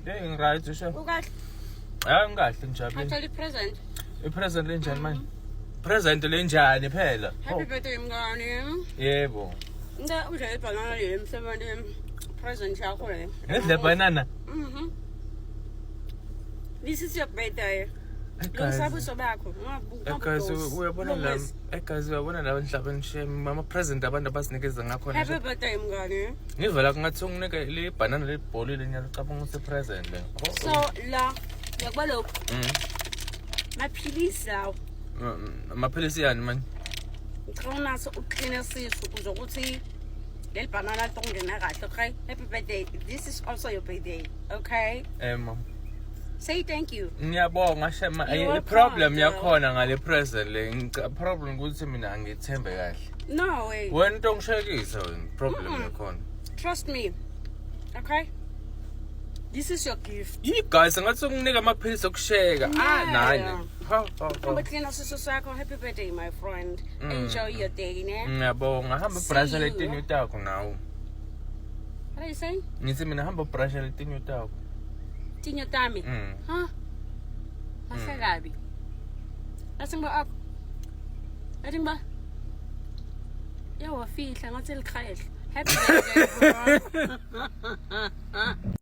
Right sure. Ukahle. Ngikahle ngijabule. Hathola i-present. I-present lenjani manje? Present lenjani phela? Happy birthday mngani. Yebo. Ngicela udle ibhanana le emsebenzini. Present yakho le. Ngidle banana. This is your birthday. Losabuso bakho. Egazi uyabona la, egazi uyabona la emhlabeni shem mama present abantu abasinikeza ngakhona. Happy birthday mngani. Ngivela ngathi unginike le banana lebholile ngiyacabanga ukuthi present le. So la yakuba lokho. Maphilisi lawo. Amaphilisi yani manje? Ngicela naso uclean sisu ukuze ukuthi le banana longena kahle, okay? Happy birthday. This is also your birthday, okay? Mama. Say thank you. Ngiyabonga shema problem yakhona ngale present le problem ukuthi mina angithembe kahle. No way. Wena into ngishekisa wena problem yakhona. Trust me. Okay? This is your gift. You guys ngathi unginika amaphilisi okusheka. Nani. Hamba clean sisu sakho. Happy birthday my friend. Enjoy your day, ne? Ngiyabonga hamba brush letinyo takho nawo. What are you saying? Ngithi mina hamba brush letinyo takho. Tinyo tami. Huh? Masagabi. Lasing ba up? Lasing ba? Yawa fihla ngathi likhayhle. Happy birthday.